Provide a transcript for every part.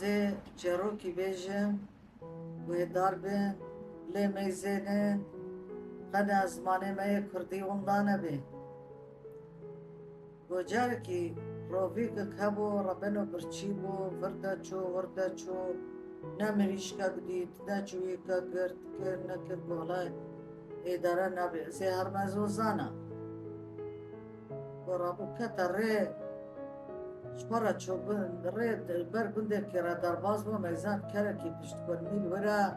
زي جروكي بيجم ويضربن لي ميزينن قنا زماني ما كردي ومضانا به وجاركي روفيك كهبو ربنا برشيبو وردا چو نمريشكا قديد ناچويكا قرد كر نكر بولاي إدارة نبي زي هرمزو زانا ورابو كتر شپارا چوبن رد بر گنده که را در باز با میزان کرد که پشت کنمیل ورا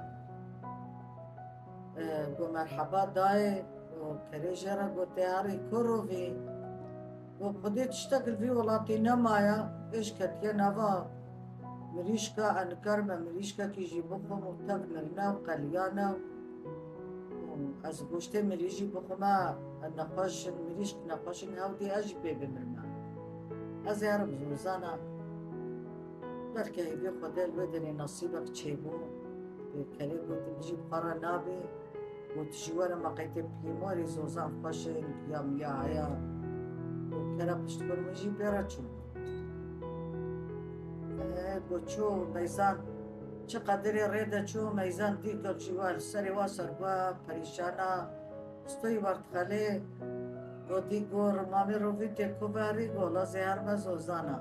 گو مرحبا دای و کریجه را گو تیاری کروی و خودی تشتکل وی ولاتی نمایا ایش کتیه نوا مریشکا انکرم مریشکا کی جی بخم و تب مرنا و قلیانا از گوشته مریجی بخما نقاشن مریشک نقاشن هاودی اجی بی بمرنا از یارم زوزانا برکه هیوی خودل بدنی نصیبک چه بو به کلی گوتی بجی بخارا نابی گوتی جوار مقیت پیماری زوزان خوشن یا میایا و کرا پشت برمجی بیرا چون گوچو میزان چقدر ریده چو میزان دیگر جوال سری واسر با پریشانا استوی ورد خاله گوتی گور مامی رو ویده کوباری گولا زهر مزوزانا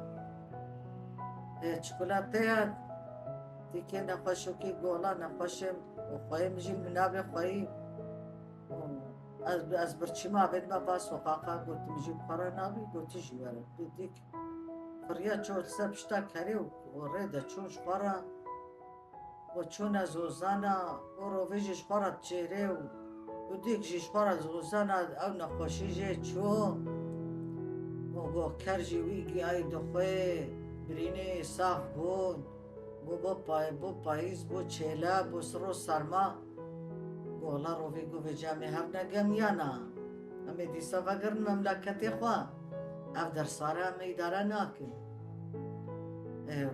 چکلاته دیگه نخوشو کی گولا نخوشم و خواهی میجی منابه خواهی از برچی ما بید ما باس وقاقا گوتی میجی بخارا نابی گوتی جواره دیگ فریا چون سبشتا کری و ریده چون شخارا و چون از اوزانا و رویجی شخارا چهره و دیگ جی شخارا زوزانا او نخوشی جه چو و گو کرجی ویگی ای دخوه برینه صاف بود بو پاییز بو چهلا بو سرو سرما گولا روی گو به جامعه هر نگم یانا امی دیسا وگرن مملکتی خواه اف در ساره امی اداره ناکن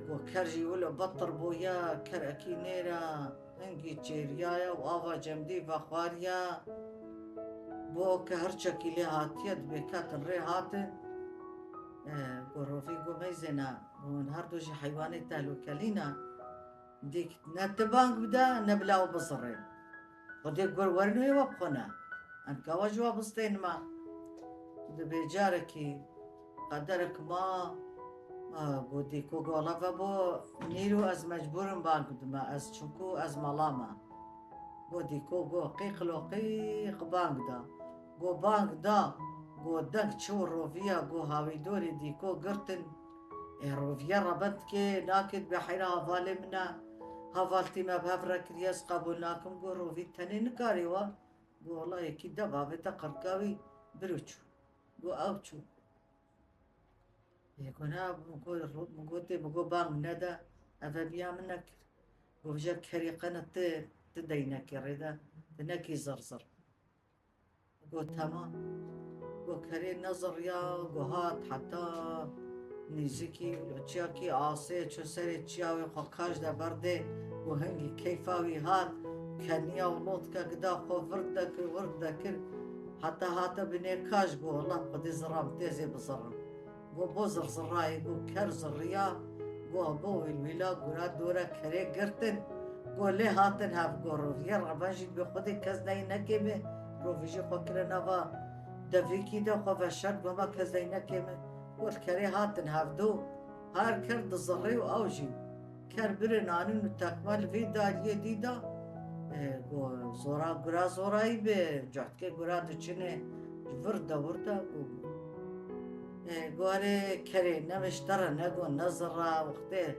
گو کرجی ولو بطر بویا کر اکی نیرا انگی چیریایا و آوا جمدی و خواریا بو که هر چکی لی هاتیت بکاتن ری هاتن گروفی گو میزنا و هر دوشی حیوانی تهلوکلینا دیک نتبانگ بدا نبلاو بصره و دیک گر ورنوی وابخونه انکا وجوا بستین ما ده بیجارکی قدرک ما گو دیکو گولا و بو نیرو از مجبورم بانگ بدما از چونکو از ملاما گو دیکو گو قیق بانگ دا گو بانگ دا گو دنگ چو روفیا گو هاوی دوری دیکو گرتن روفیا ربند که ناکد بحیره هوالی منا هوالتی ما بهفره کریاز قبول ناکم گو روفی تنی نکاری و گو والله یکی دا بابه تا قرقاوی بروچو گو او چو يكون مقوتي بقو بام ندا أفبيا منك وبجا كري قناة تدينا كريدا تنكي زرزر قو تمام قو كري نظر يا قو هات حتى نيزكي ولوچياكي آسي چو سري چياوي خوكاش دا برده قو هنگي كيفاوي هات كنيا ولوتكا قدا خو وردكر حتى هاتا بنيكاش قو الله قدي زرام تيزي بزرم گو بو زرزرای گو کر زریا گو بو ویلا گورا دورا کره گرتن گو لی هاتن هف گو روفیا ربانجید به خودی کس نای نکیمه روفیجی خو کره نوا دویکی دا خو وشد گو ما کس نای نکیمه گو کره هاتن هف دو هر کرد زری و آوجی کر بره نانون و تکمال وی داریه دیدا گو زورا گورا زورایی به جهت که گورا دچنه ورده قولي كري نمشترى نقول نظرة وقتي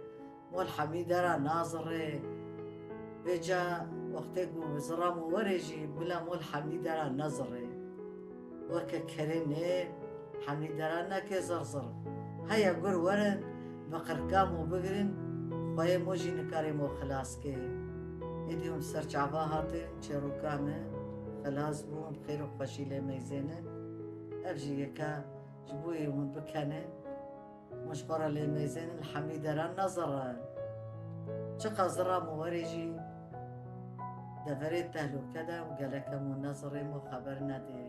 مول حميدرة ناظري بيجا وقتي قو زرام ورجي بلا مول حميدرة نظري وكا كريني حميدرة نكي زرزر هيا قول ورن بقرقام وبقرن خويا موجي نكاري مو خلاص كي يديهم سرچ عباهاتي چيرو كامي خلاص بون خير وخشيلي ميزينه افجي يكا جبوي من بكانه مشقرة لميزان الحميدران نظرا شقا زرا موريجي دفريت تهلو كذا وقالك مو نظري مو خبرنا دي